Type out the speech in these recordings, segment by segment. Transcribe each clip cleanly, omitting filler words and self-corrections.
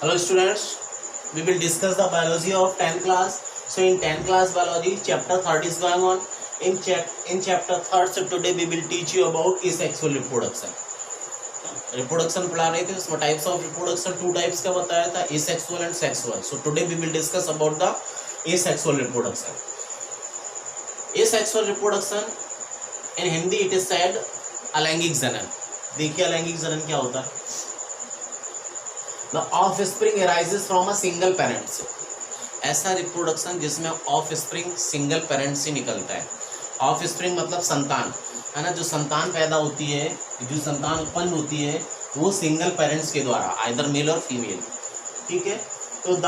Hello students, we will discuss the biology of 10th class. So in 10th class biology, chapter 3rd is going on. In chapter 3rd, so today we will teach you about asexual reproduction. Reproduction पढ़ा रहे थे, उसमें types of reproduction two types का बताया था, asexual and sexual. So today we will discuss about the asexual reproduction. Asexual reproduction in Hindi it is said अलैंगिक जनन. देखिए अलैंगिक जनन क्या होता है. The offspring arises from a single parent से. ऐसा रिप्रोडक्शन जिसमें ऑफस्प्रिंग सिंगल पेरेंट से निकलता है. ऑफस्प्रिंग मतलब संतान है ना, जो संतान पैदा होती है, जो संतान उत्पन्न होती है वो सिंगल पेरेंट्स के द्वारा, आइदर मेल और फीमेल. ठीक है, तो the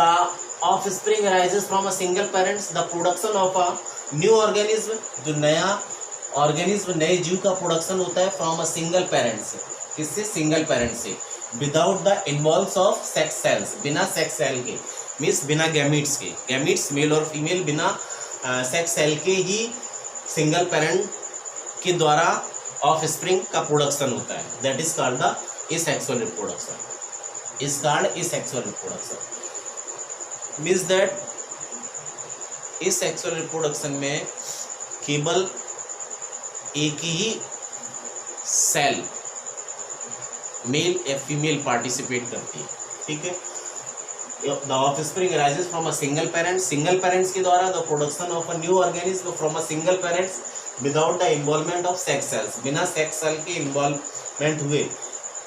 offspring arises from a single parents. The production of a new organism, जो नया ऑर्गेनिज्म, नए जीव का प्रोडक्शन होता है फ्रॉम अ सिंगल पेरेंट से. किससे? सिंगल पेरेंट से. Without the involves of sex cells, बिना सेक्स सेल के, मीन्स बिना गैमीट्स के. गैमीट्स मेल और फीमेल बिना सेक्स सेल के ही सिंगल पेरेंट के द्वारा ऑफ स्प्रिंग का प्रोडक्शन होता है. That is called the asexual reproduction. Is called asexual reproduction. Means that asexual reproduction में केवल एक ही सेल मेल या फीमेल पार्टिसिपेट करती है. ठीक है, the offspring arises from a single parent. Single parents के द्वारा the production of a new organism from a single parents without the involvement of sex cells. बिना सेक्स सेल के involvement हुए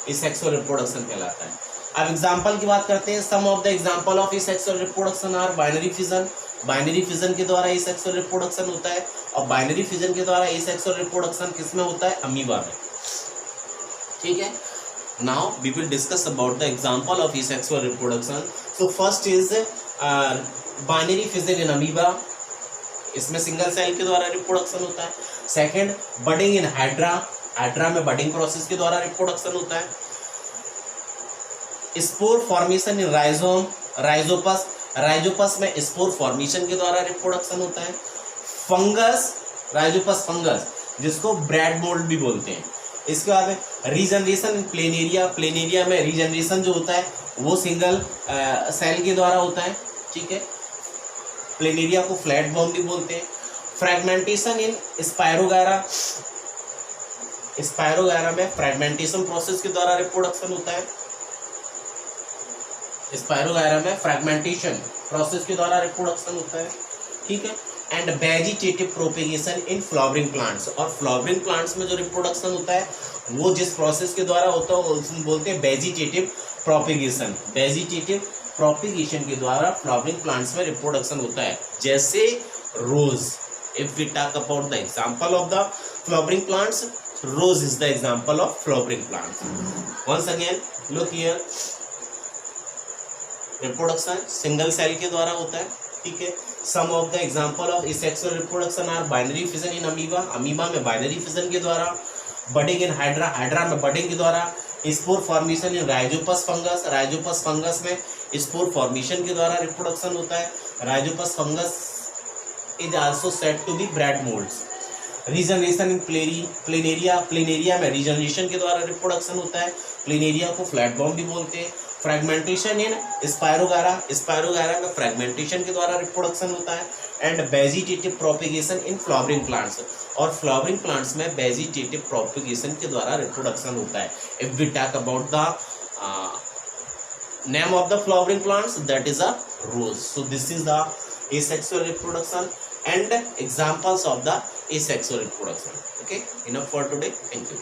एसेक्सुअल रिप्रोडक्शन कहलाता है. अब एग्जांपल की बात करते हैं. Some of the example of asexual reproduction are binary fission. Binary fission के द्वारा एसेक्सुअल रिप्रोडक्शन होता है. और बाइनरी फिजन के द्वारा एसेक्सुअल रिप्रोडक्शन किसमें होता है? अमीबा में. ठीक है, now we will discuss about the example of asexual reproduction. So first is binary fission in amoeba. इसमें सिंगल सेल के द्वारा रिप्रोडक्शन होता है. Second, budding in hydra. Hydra में बडिंग प्रोसेस के द्वारा रिप्रोडक्शन होता है. स्पोर फॉर्मेशन इन राइजोम. राइजोपस. राइजोपस में स्पोर फॉर्मेशन के द्वारा रिप्रोडक्शन होता है. फंगस, राइजोपस फंगस, जिसको ब्रेड मोल्ड भी बोलते हैं. इसके बाद रीजनरेशन इन प्लेनेरिया. प्लेनेरिया में रीजनरेशन जो होता है वो सिंगल सेल के द्वारा होता है. ठीक है, प्लेनेरिया को फ्लैट बॉम भी बोलते हैं. Fragmentation in spirogyra. स्पायरोगायरा में फ्रैगमेंटेशन प्रोसेस के द्वारा रिप्रोडक्शन होता है. स्पायरोगायरा में फ्रैगमेंटेशन प्रोसेस के द्वारा रिप्रोडक्शन होता है. ठीक है, and vegetative propagation in flowering plants. और फ्लावरिंग प्लांट्स में जो रिप्रोडक्शन होता है वो जिस प्रोसेस के द्वारा होता है उसको बोलते हैं वेजिटेटिव प्रोपेगेशन. वेजिटेटिव प्रोपेगेशन के द्वारा फ्लावरिंग प्लांट्स में रिप्रोडक्शन होता है. जैसे rose. If we talk about the example of the flowering plants, rose is the example of flowering plants. Once again look here, reproduction single cell के द्वारा होता है. ठीक है, some of the example of asexual reproduction are binary fission in amoeba. Amoeba में binary fission के द्वारा. Budding in hydra. Hydra में बडिंग के द्वारा. Spore formation in rhizopus fungus. Rhizopus fungus में स्पोर फॉर्मेशन के द्वारा रिप्रोडक्शन होता है. Rhizopus fungus is also said to be bread molds. Regeneration in planaria. Planaria में रीजनरेशन के द्वारा रिप्रोडक्शन होता है. प्लेनेरिया को फ्लैट बॉम भी बोलते हैं. Fragmentation in spirogyra. स्पायरोगायरा में फ्रैगमेंटेशन के द्वारा रिप्रोडक्शन होता है. And vegetative propagation in flowering plants. और फ्लावरिंग प्लांट्स में वेजिटेटिव प्रोपेगेशन के द्वारा रिप्रोडक्शन होता है. If we talk about the name of the flowering plants, that is a rose. So this is the asexual reproduction and examples of the asexual reproduction. Okay, enough for today. Thank you.